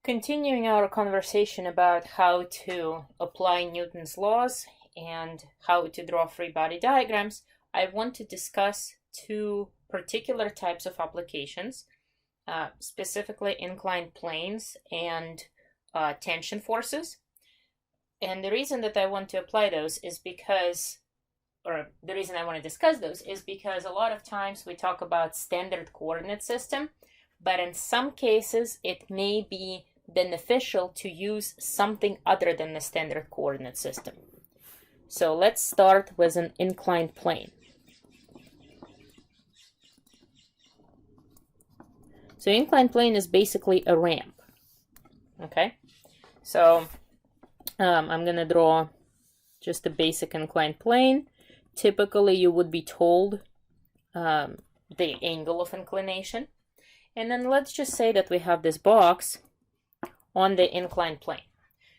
Continuing our conversation about how to apply Newton's laws and how to draw free body diagrams, I want to discuss two particular types of applications, specifically inclined planes and tension forces. And the reason that I want to apply those is because, or the reason I want to discuss those is because a lot of times we talk about standard coordinate system, but in some cases it may be beneficial to use something other than the standard coordinate system. So let's start with an inclined plane. So inclined plane is basically a ramp. Okay, so I'm gonna draw just a basic inclined plane. Typically you would be told the angle of inclination, and then let's just say that we have this box on the inclined plane.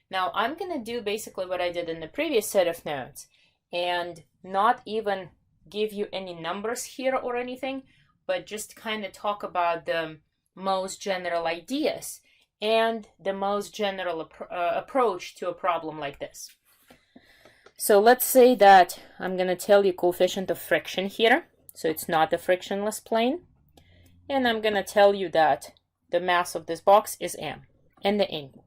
Now I'm going to do basically what I did in the previous set of notes and not even give you any numbers here or anything, but just kind of talk about the most general ideas and the most general approach to a problem like this. So let's say that I'm going to tell you coefficient of friction here, so it's not a frictionless plane, and I'm going to tell you that the mass of this box is m and the angle.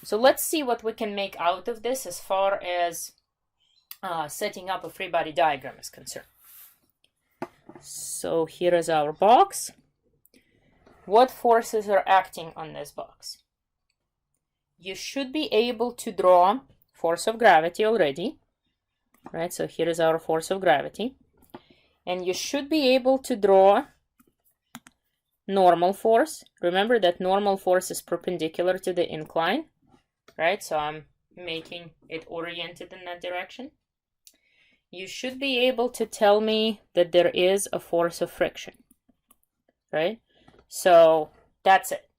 So let's see what we can make out of this as far as setting up a free body diagram is concerned. So here is our box. What forces are acting on this box? You should be able to draw force of gravity already, right? So here is our force of gravity. And you should be able to draw normal force. Remember that normal force is perpendicular to the incline, right? So I'm making it oriented in that direction. You should be able to tell me that there is a force of friction, right? So that's it.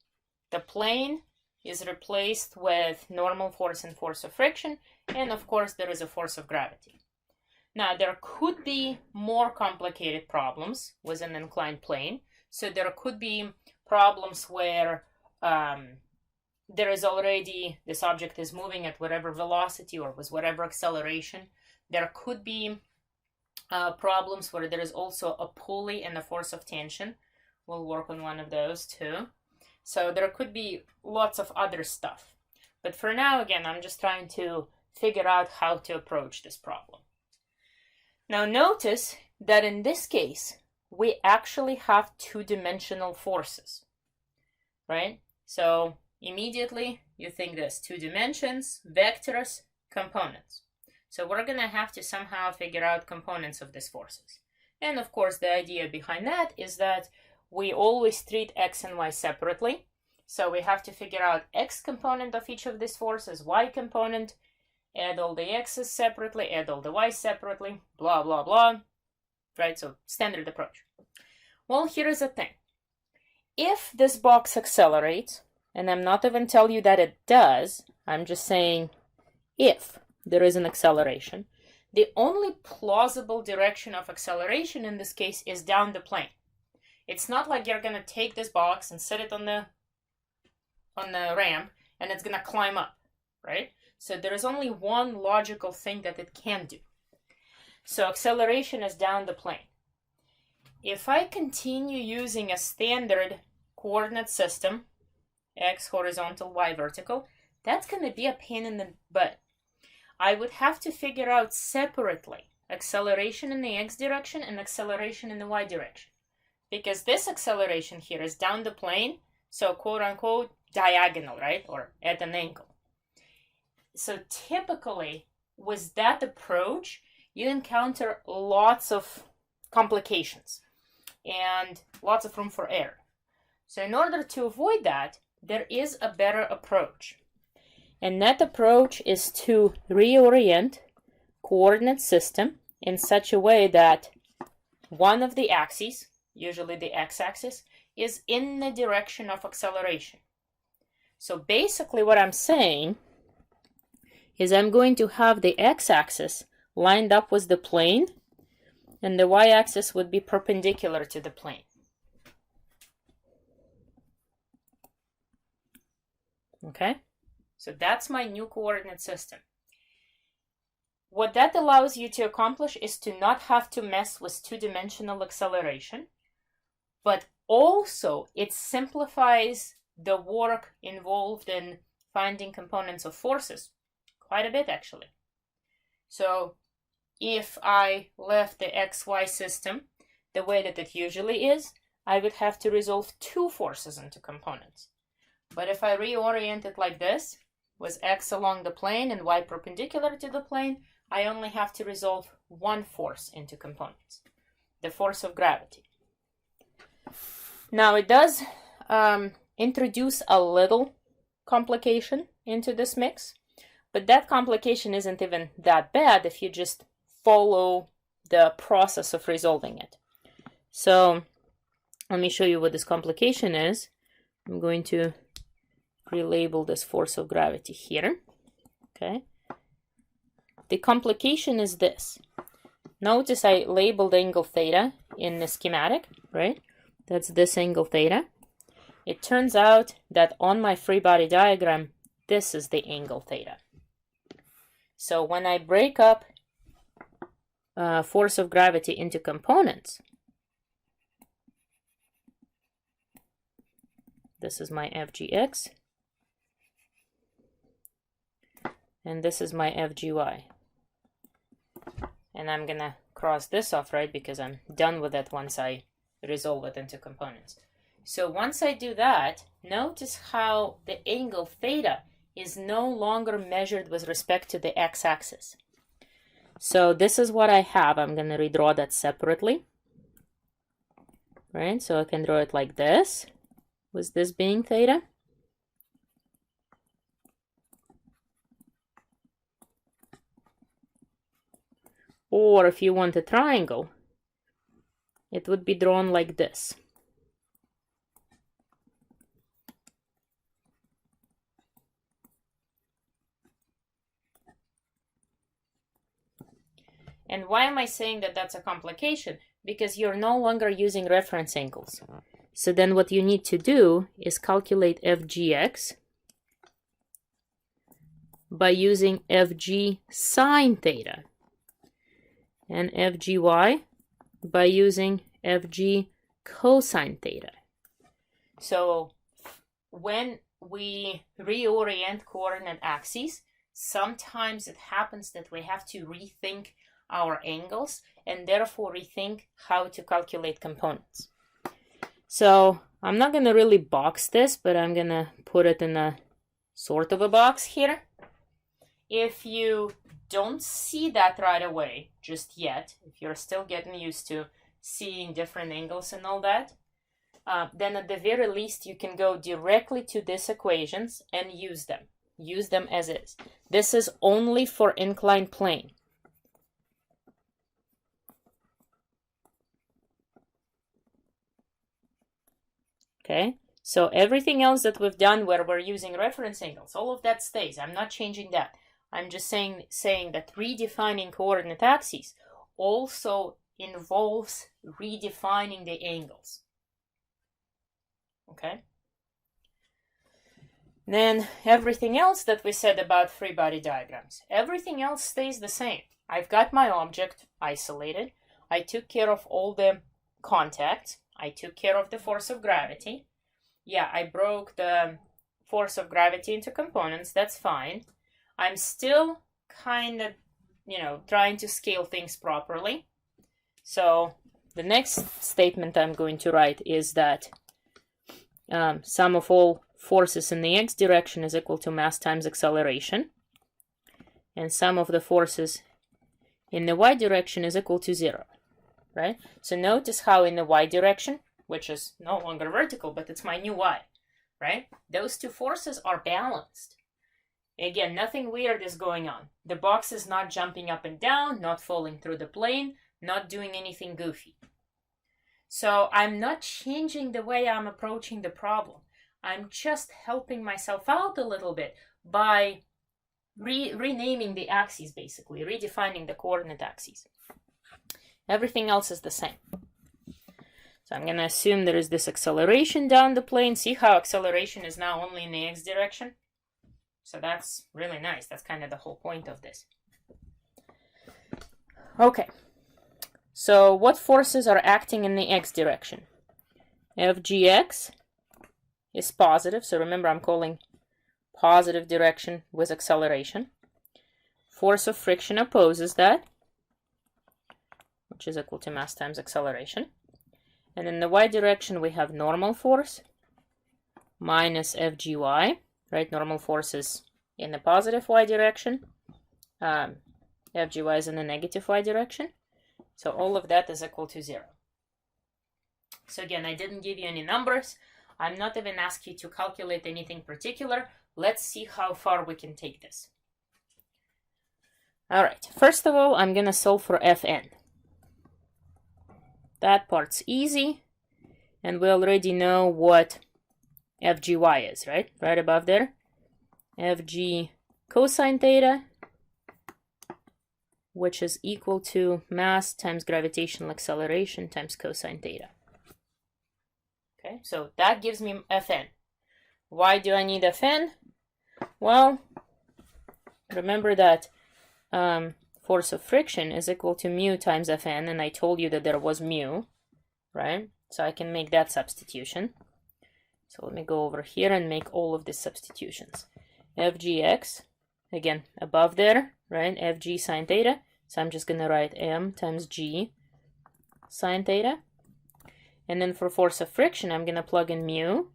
The plane is replaced with normal force and force of friction, and of course there is a force of gravity. Now there could be more complicated problems with an inclined plane. So there could be problems where there is already, this object is moving at whatever velocity or with whatever acceleration. There could be problems where there is also a pulley and a force of tension. We'll work on one of those too. So there could be lots of other stuff. But for now, again, I'm just trying to figure out how to approach this problem. Now notice that in this case, we actually have two-dimensional forces, right? So immediately you think there's two dimensions, vectors, components. So we're going to have to somehow figure out components of these forces. And of course, the idea behind that is that we always treat x and y separately. So we have to figure out x component of each of these forces, y component, add all the x's separately, add all the y's separately, blah, blah, blah. Right, so standard approach. Well, here is the thing. If this box accelerates, and I'm not even telling you that it does, I'm just saying if there is an acceleration, the only plausible direction of acceleration in this case is down the plane. It's not like you're going to take this box and set it on the ramp and it's going to climb up, right? So there is only one logical thing that it can do. So acceleration is down the plane. If I continue using a standard coordinate system, x horizontal, y vertical, that's going to be a pain in the butt. I would have to figure out separately acceleration in the x direction and acceleration in the y direction. Because this acceleration here is down the plane, so quote unquote diagonal, right? Or at an angle. So typically with that approach, you encounter lots of complications and lots of room for error. So in order to avoid that, there is a better approach. And that approach is to reorient coordinate system in such a way that one of the axes, usually the x-axis, is in the direction of acceleration. So basically what I'm saying is I'm going to have the x-axis lined up with the plane, and the y-axis would be perpendicular to the plane. Okay, so that's my new coordinate system. What that allows you to accomplish is to not have to mess with two-dimensional acceleration, but also it simplifies the work involved in finding components of forces quite a bit, actually. So if I left the XY system the way that it usually is, I would have to resolve two forces into components. But if I reorient it like this, with X along the plane and Y perpendicular to the plane, I only have to resolve one force into components, the force of gravity. Now it does introduce a little complication into this mix, but that complication isn't even that bad if you just follow the process of resolving it. So let me show you what this complication is. I'm going to relabel this force of gravity here. Okay. The complication is this. Notice I labeled angle theta in the schematic, right? That's this angle theta. It turns out that on my free body diagram, this is the angle theta. So when I break up force of gravity into components, this is my FGX, and this is my FGY. And I'm gonna cross this off, right, because I'm done with it once I resolve it into components. So once I do that, notice how the angle theta is no longer measured with respect to the x-axis. So this is what I have. I'm gonna redraw that separately, right? So I can draw it like this, with this being theta. Or if you want a triangle, it would be drawn like this. And why am I saying that that's a complication? Because you're no longer using reference angles. So then what you need to do is calculate FGX by using FG sine theta, and FGY by using FG cosine theta. So when we reorient coordinate axes, sometimes it happens that we have to rethink our angles and therefore rethink how to calculate components. So I'm not going to really box this, but I'm going to put it in a sort of a box here. If you don't see that right away just yet, if you're still getting used to seeing different angles and all that, then at the very least you can go directly to these equations and use them. Use them as is. This is only for inclined plane. Okay, so everything else that we've done where we're using reference angles, all of that stays. I'm not changing that. I'm just saying that redefining coordinate axes also involves redefining the angles. Okay? Then everything else that we said about free body diagrams, everything else stays the same. I've got my object isolated. I took care of all the contacts. I took care of the force of gravity. Yeah, I broke the force of gravity into components. That's fine. I'm still kind of, trying to scale things properly. So the next statement I'm going to write is that sum of all forces in the x direction is equal to mass times acceleration. And sum of the forces in the y direction is equal to 0. Right? So notice how in the y direction, which is no longer vertical, but it's my new y, right? Those two forces are balanced. Again, nothing weird is going on. The box is not jumping up and down, not falling through the plane, not doing anything goofy. So I'm not changing the way I'm approaching the problem. I'm just helping myself out a little bit by renaming the axes, basically, redefining the coordinate axes. Everything else is the same. So I'm going to assume there is this acceleration down the plane. See how acceleration is now only in the x direction? So that's really nice. That's kind of the whole point of this. Okay. So what forces are acting in the x direction? Fgx is positive. So remember, I'm calling positive direction with acceleration. Force of friction opposes that, which is equal to mass times acceleration. And in the y direction, we have normal force minus Fgy, right? Normal force is in the positive y direction. Fgy is in the negative y direction. So all of that is equal to 0. So again, I didn't give you any numbers. I'm not even asking you to calculate anything particular. Let's see how far we can take this. All right, first of all, I'm going to solve for Fn. That part's easy, and we already know what Fgy is, right? Right above there. Fg cosine theta, which is equal to mass times gravitational acceleration times cosine theta. Okay, so that gives me Fn. Why do I need Fn? Well, remember that force of friction is equal to mu times Fn, and I told you that there was mu, right? So I can make that substitution. So let me go over here and make all of these substitutions. Fgx, again, above there, right? Fg sine theta. So I'm just going to write m times g sine theta. And then for force of friction, I'm going to plug in mu,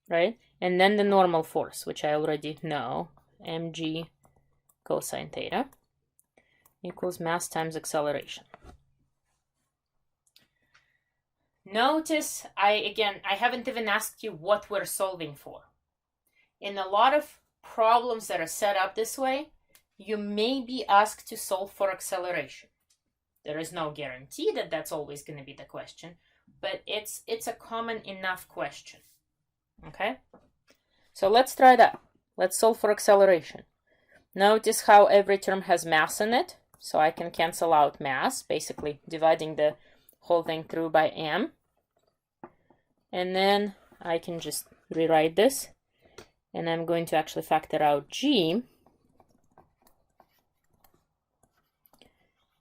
right? And then the normal force, which I already know, mg cosine theta, equals mass times acceleration. Notice, I haven't even asked you what we're solving for. In a lot of problems that are set up this way, you may be asked to solve for acceleration. There is no guarantee that that's always going to be the question, but it's a common enough question. Okay? So let's try that. Let's solve for acceleration. Notice how every term has mass in it, so I can cancel out mass, basically dividing the whole thing through by m. And then I can just rewrite this, and I'm going to actually factor out g.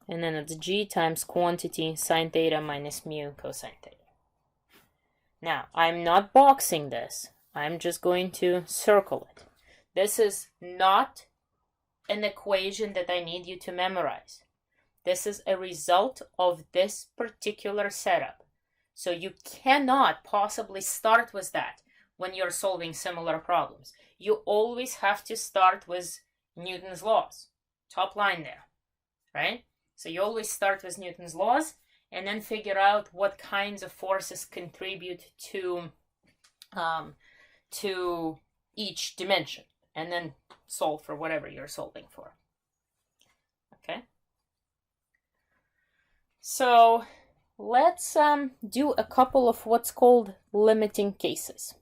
And then it's g times quantity sine theta minus mu cosine theta. Now, I'm not boxing this. I'm just going to circle it. This is not an equation that I need you to memorize. This is a result of this particular setup. So you cannot possibly start with that when you're solving similar problems. You always have to start with Newton's laws. Top line there, right? So you always start with Newton's laws and then figure out what kinds of forces contribute to each dimension, and then solve for whatever you're solving for. Okay? So let's do a couple of what's called limiting cases.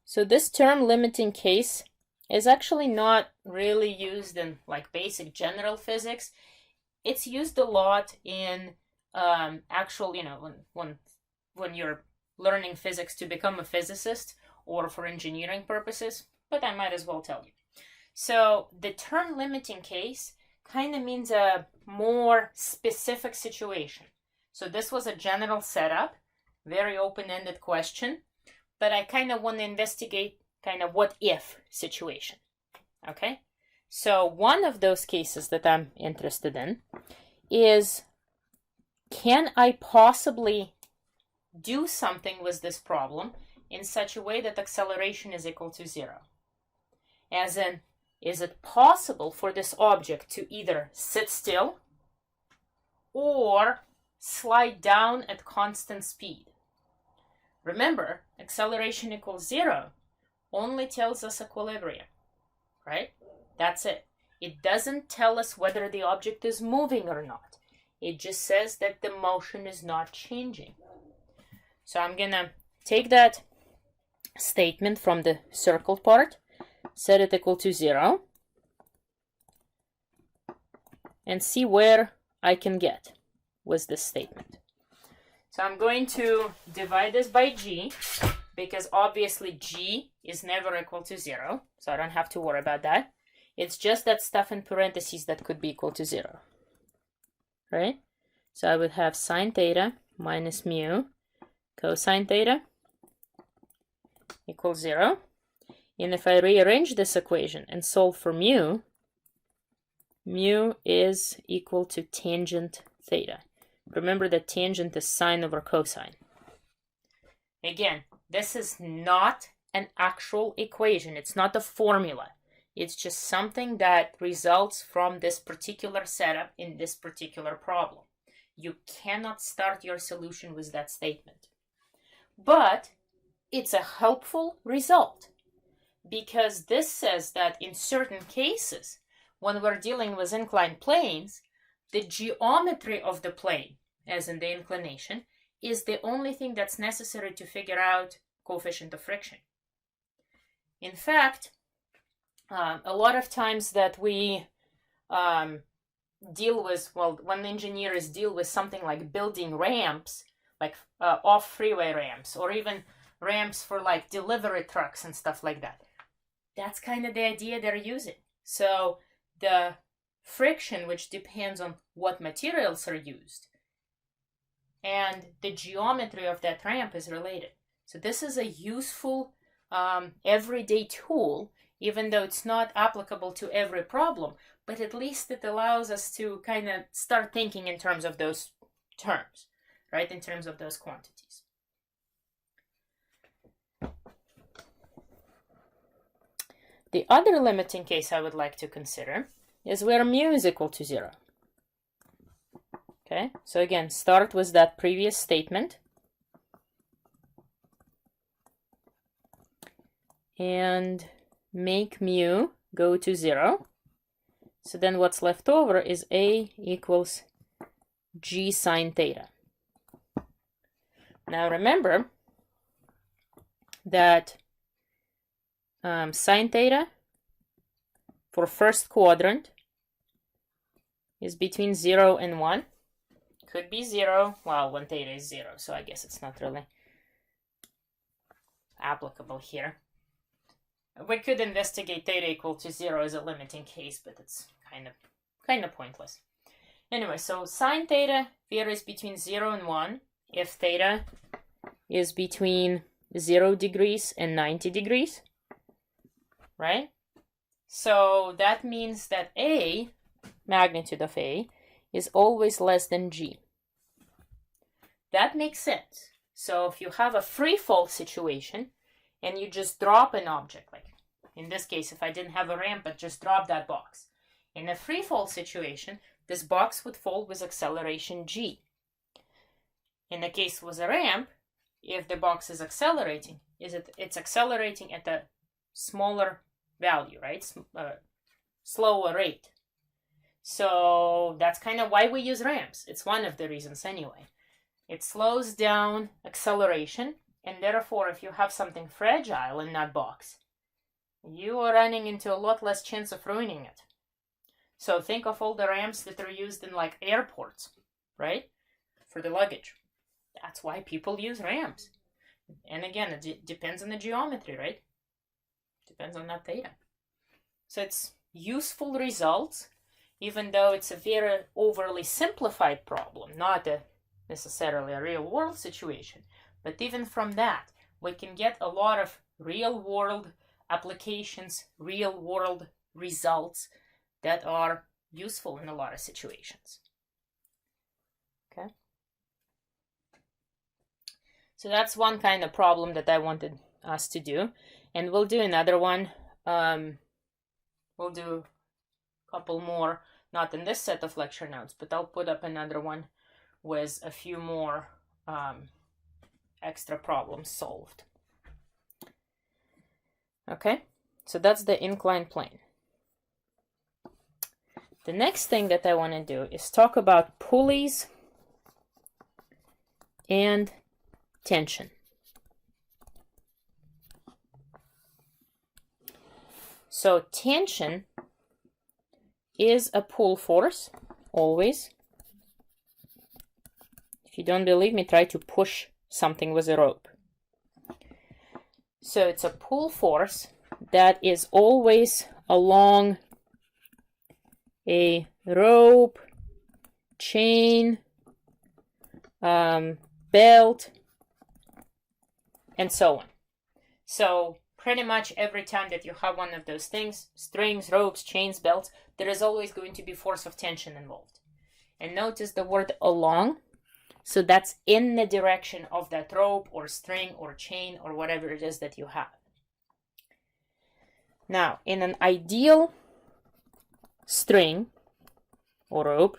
So this term limiting case is actually not really used in like basic general physics. It's used a lot in actual, when you're learning physics to become a physicist or for engineering purposes, but I might as well tell you. So the term limiting case kind of means a more specific situation. So this was a general setup, very open-ended question, but I kind of want to investigate kind of what if situation. Okay? So one of those cases that I'm interested in is, can I possibly do something with this problem in such a way that acceleration is equal to 0? As in, is it possible for this object to either sit still or slide down at constant speed? Remember, acceleration equals 0 only tells us equilibrium, right? That's it. It doesn't tell us whether the object is moving or not. It just says that the motion is not changing. So I'm going to take that statement from the circled part, set it equal to 0, and see where I can get with this statement. So I'm going to divide this by g. because obviously G is never equal to 0, so I don't have to worry about that. It's just that stuff in parentheses that could be equal to 0, right? So I would have sine theta minus mu cosine theta equals 0. And if I rearrange this equation and solve for mu, mu is equal to tangent theta. Remember that tangent is sine over cosine. Again, this is not an actual equation. It's not a formula. It's just something that results from this particular setup in this particular problem. You cannot start your solution with that statement. But it's a helpful result, because this says that in certain cases, when we're dealing with inclined planes, the geometry of the plane, as in the inclination, is the only thing that's necessary to figure out coefficient of friction. In fact, a lot of times that we deal with, well, when engineers deal with something like building ramps, like off-freeway ramps, or even ramps for like delivery trucks and stuff like that, that's kind of the idea they're using. So the friction, which depends on what materials are used, and the geometry of that ramp is related. So this is a useful everyday tool, even though it's not applicable to every problem, but at least it allows us to kind of start thinking in terms of those terms, right? In terms of those quantities. The other limiting case I would like to consider is where mu is equal to 0. Okay, so again, start with that previous statement. And make mu go to 0. So then what's left over is A equals G sine theta. Now remember that sine theta for first quadrant is between 0 and 1. Could be 0, well, when theta is 0, so I guess it's not really applicable here. We could investigate theta equal to 0 as a limiting case, but it's kind of pointless. Anyway, so sine theta varies between 0 and 1 if theta is between 0 degrees and 90 degrees, right? So that means that A, magnitude of A, is always less than G. That makes sense. So if you have a free fall situation and you just drop an object, like in this case, if I didn't have a ramp but just drop that box, in a free fall situation, this box would fall with acceleration G. In the case with a ramp, if the box is accelerating, it's accelerating at a smaller value, right? Slower rate. So that's kind of why we use ramps. It's one of the reasons anyway. It slows down acceleration, and therefore if you have something fragile in that box, you are running into a lot less chance of ruining it. So think of all the ramps that are used in like airports, right? For the luggage. That's why people use ramps. And again, it depends on the geometry, right? Depends on that theta. So it's useful results, even though it's a very overly simplified problem, not necessarily a real world situation. But even from that, we can get a lot of real world applications, real world results that are useful in a lot of situations. Okay. So that's one kind of problem that I wanted us to do. And we'll do another one. We'll do a couple more, not in this set of lecture notes, but I'll put up another one with a few more extra problems solved. Okay, so that's the inclined plane. The next thing that I want to do is talk about pulleys and tension. So tension is a pull force, always. If you don't believe me, try to push something with a rope. So it's a pull force that is always along a rope, chain, belt, and so on. So pretty much every time that you have one of those things, strings, ropes, chains, belts, there is always going to be force of tension involved. And notice the word along. So that's in the direction of that rope or string or chain or whatever it is that you have. Now, in an ideal string or rope,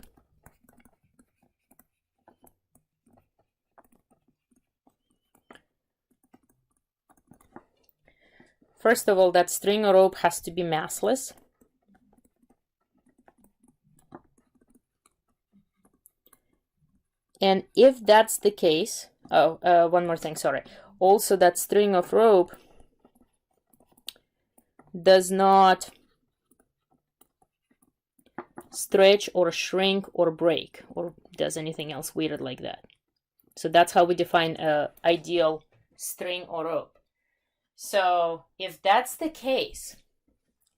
first of all, that string or rope has to be massless. And if that's the case, one more thing, sorry. Also, that string of rope does not stretch or shrink or break or does anything else weird like that. So that's how we define an ideal string or rope. So if that's the case,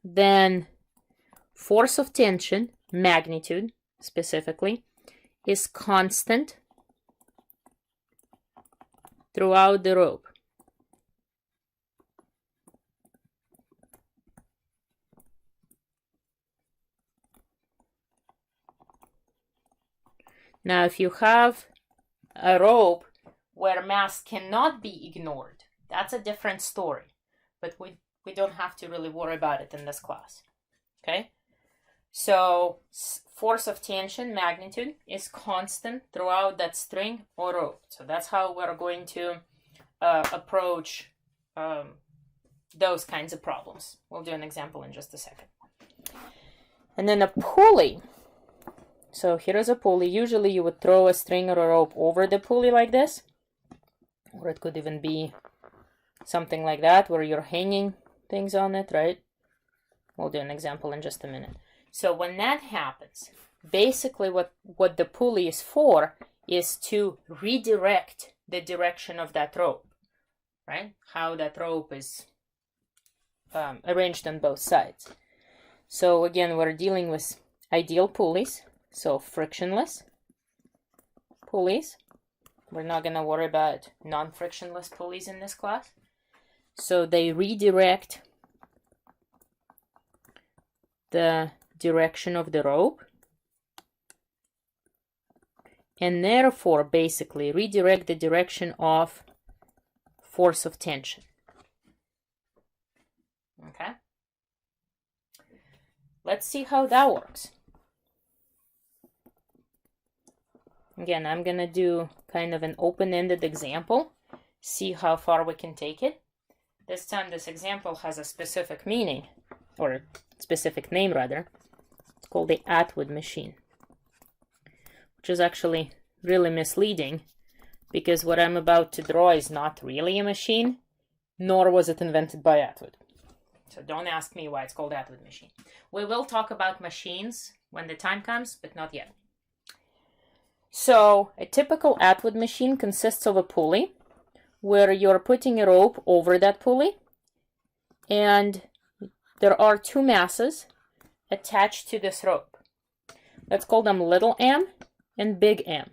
then force of tension, magnitude specifically, is constant throughout the rope. Now, if you have a rope where mass cannot be ignored, that's a different story. But we don't have to really worry about it in this class. Okay? So force of tension, magnitude, is constant throughout that string or rope. So that's how we're going to approach those kinds of problems. We'll do an example in just a second. And then a pulley. So here is a pulley. Usually you would throw a string or a rope over the pulley like this. Or it could even be something like that where you're hanging things on it, right? We'll do an example in just a minute. So when that happens, basically what the pulley is for is to redirect the direction of that rope, right? How that rope is arranged on both sides. So again, we're dealing with ideal pulleys, so frictionless pulleys. We're not going to worry about non-frictionless pulleys in this class. So they redirect the direction of the rope and therefore basically redirect the direction of force of tension. Okay? Let's see how that works. Again, I'm going to do kind of an open-ended example, see how far we can take it. This time this example has a specific meaning, or a specific name rather. It's called the Atwood machine, which is actually really misleading because what I'm about to draw is not really a machine, nor was it invented by Atwood. So don't ask me why it's called Atwood machine. We will talk about machines when the time comes, but not yet. So a typical Atwood machine consists of a pulley where you're putting a rope over that pulley, and there are two masses attached to this rope. Let's call them little m and big M.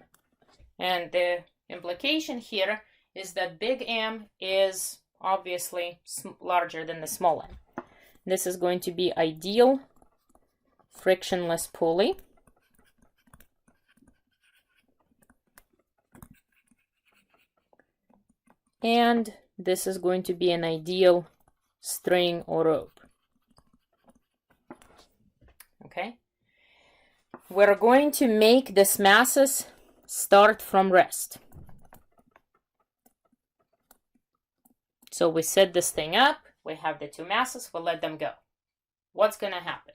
And the implication here is that big M is obviously larger than the small m. This is going to be ideal frictionless pulley. And this is going to be an ideal string or rope. Okay? We're going to make these masses start from rest. So we set this thing up, we have the two masses, we'll let them go. What's going to happen?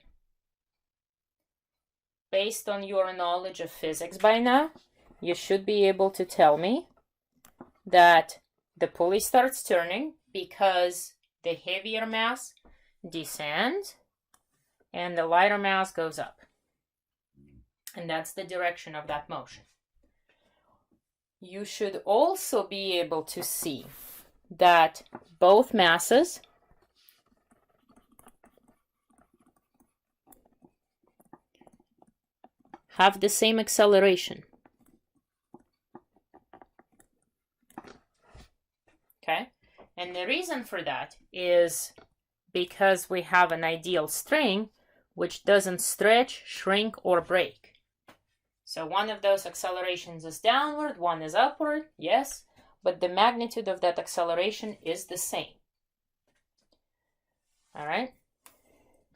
Based on your knowledge of physics by now, you should be able to tell me that the pulley starts turning because the heavier mass descends and the lighter mass goes up. And that's the direction of that motion. You should also be able to see that both masses have the same acceleration. Okay, and the reason for that is because we have an ideal string which doesn't stretch, shrink, or break. So one of those accelerations is downward, one is upward, yes, but the magnitude of that acceleration is the same. All right,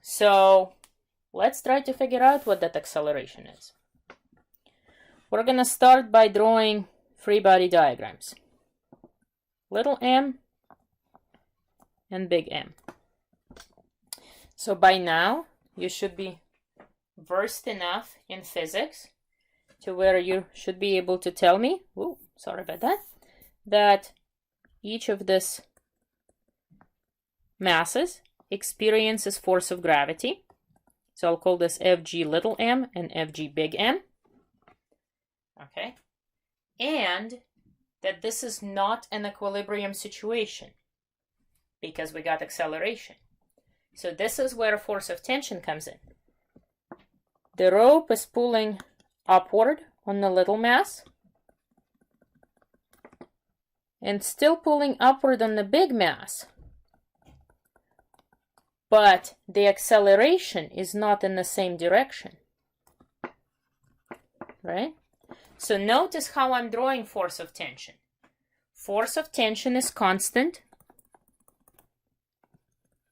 so let's try to figure out what that acceleration is. We're going to start by drawing free body diagrams. Little m and big M. So by now, you should be versed enough in physics to where you should be able to tell me, ooh, sorry about that, that each of these masses experiences force of gravity. So I'll call this Fg little m and Fg big M. Okay, and that this is not an equilibrium situation because we got acceleration. So this is where force of tension comes in. The rope is pulling upward on the little mass and still pulling upward on the big mass. But the acceleration is not in the same direction, right? So notice how I'm drawing force of tension. Force of tension is constant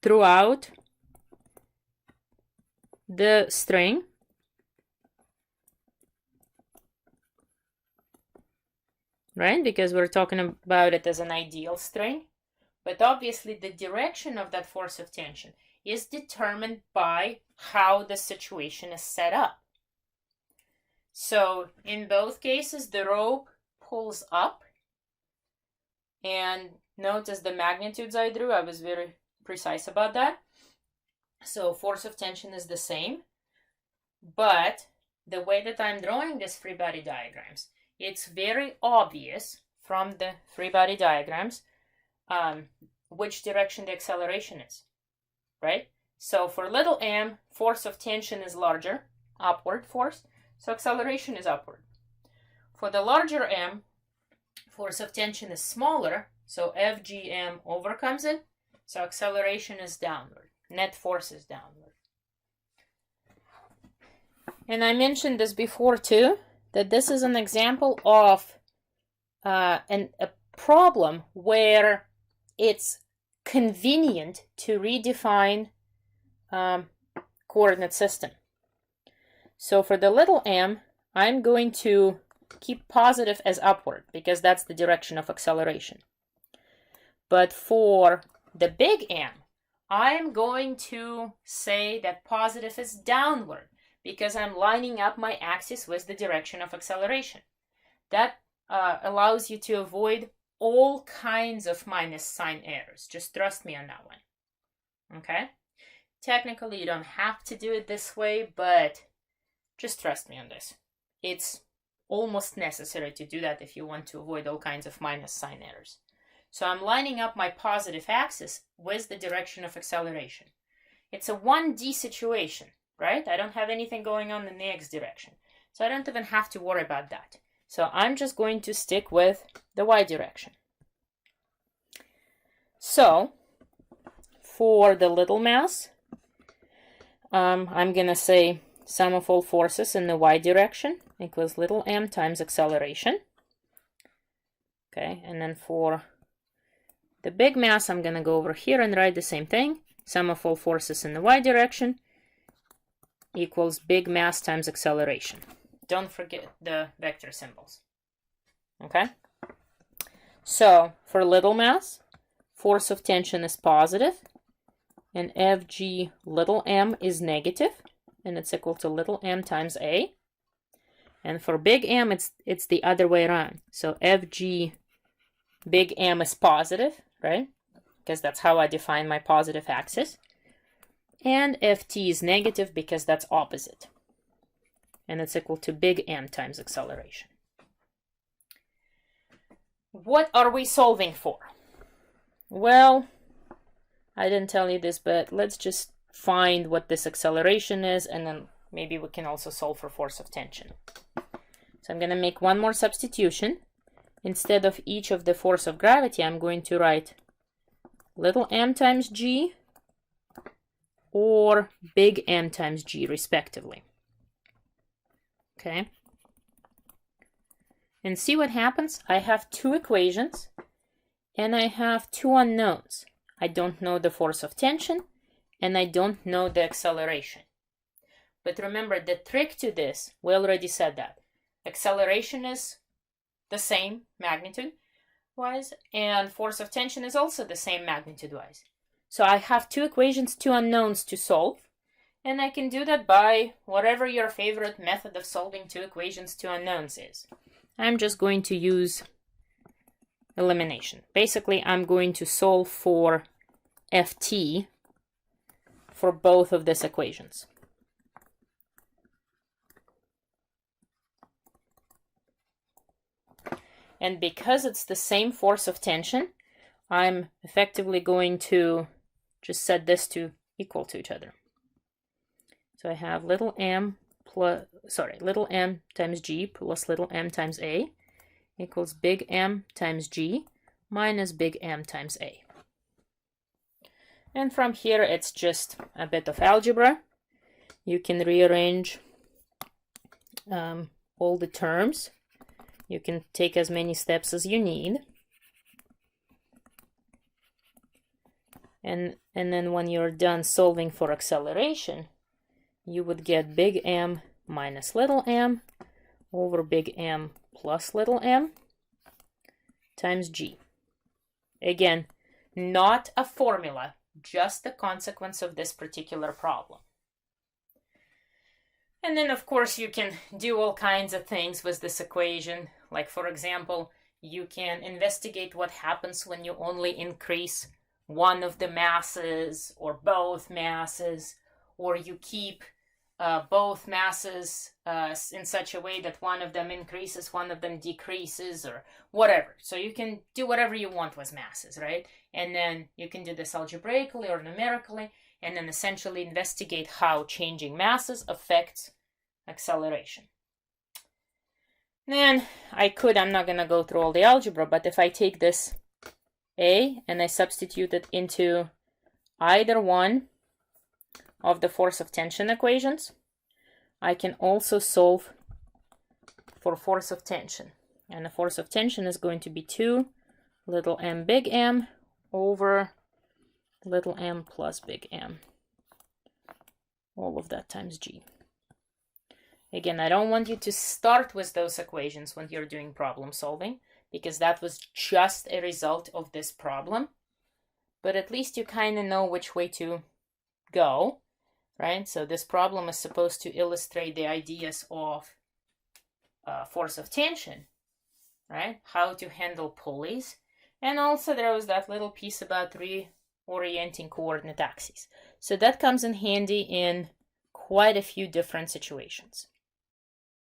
throughout the string. Right? Because we're talking about it as an ideal string. But obviously the direction of that force of tension is determined by how the situation is set up. So in both cases, the rope pulls up. And notice the magnitudes I drew. I was very precise about that. So force of tension is the same. But the way that I'm drawing these free body diagrams, it's very obvious from the free body diagrams which direction the acceleration is, right? So for little m, force of tension is larger, upward force, so acceleration is upward. For the larger m, force of tension is smaller, so Fgm overcomes it, so acceleration is downward, net force is downward. And I mentioned this before too, that this is an example of a problem where it's convenient to redefine coordinate system. So for the little m, I'm going to keep positive as upward because that's the direction of acceleration. But for the big M, I'm going to say that positive is downward because I'm lining up my axis with the direction of acceleration. That allows you to avoid all kinds of minus sign errors. Just trust me on that one. Okay? Technically, you don't have to do it this way, but just trust me on this. It's almost necessary to do that if you want to avoid all kinds of minus sign errors. So I'm lining up my positive axis with the direction of acceleration. It's a 1D situation, right? I don't have anything going on in the x direction. So I don't even have to worry about that. So I'm just going to stick with the y direction. So for the little mass, I'm going to say sum of all forces in the y direction equals little m times acceleration. Okay, and then for the big mass, I'm going to go over here and write the same thing. Sum of all forces in the y direction equals big mass times acceleration. Don't forget the vector symbols. Okay? So for little mass, force of tension is positive, and Fg little m is negative, and it's equal to little m times a. And for big M, it's the other way around. So Fg big M is positive, right? Because that's how I define my positive axis. And Ft is negative because that's opposite. And it's equal to big M times acceleration. What are we solving for? Well, I didn't tell you this, but let's just find what this acceleration is, and then maybe we can also solve for force of tension. So I'm going to make one more substitution. Instead of each of the force of gravity, I'm going to write little m times g or big M times g, respectively. Okay. And see what happens? I have two equations, and I have two unknowns. I don't know the force of tension, and I don't know the acceleration. But remember, the trick to this, we already said that. Acceleration is the same magnitude-wise, and force of tension is also the same magnitude-wise. So I have two equations, two unknowns to solve, and I can do that by whatever your favorite method of solving two equations, two unknowns is. I'm just going to use elimination. Basically, I'm going to solve for Ft for both of these equations. And because it's the same force of tension, I'm effectively going to just set this to equal to each other. So I have little m times g plus little m times a equals big M times g minus big M times a. And from here, it's just a bit of algebra. You can rearrange all the terms. You can take as many steps as you need. And then when you're done solving for acceleration, you would get big M minus little m over big M plus little m times g. Again, not a formula, just the consequence of this particular problem. And then, of course, you can do all kinds of things with this equation. Like, for example, you can investigate what happens when you only increase one of the masses or both masses, or you keep both masses in such a way that one of them increases, one of them decreases, or whatever. So you can do whatever you want with masses, right? And then you can do this algebraically or numerically, and then essentially investigate how changing masses affects acceleration. Then I'm not going to go through all the algebra, but if I take this A and I substitute it into either one of the force of tension equations, I can also solve for force of tension. And the force of tension is going to be 2 little m big M over little m plus big M. All of that times g. Again, I don't want you to start with those equations when you're doing problem solving, because that was just a result of this problem. But at least you kind of know which way to go, right? So this problem is supposed to illustrate the ideas of force of tension, right? How to handle pulleys. And also there was that little piece about reorienting coordinate axes. So that comes in handy in quite a few different situations.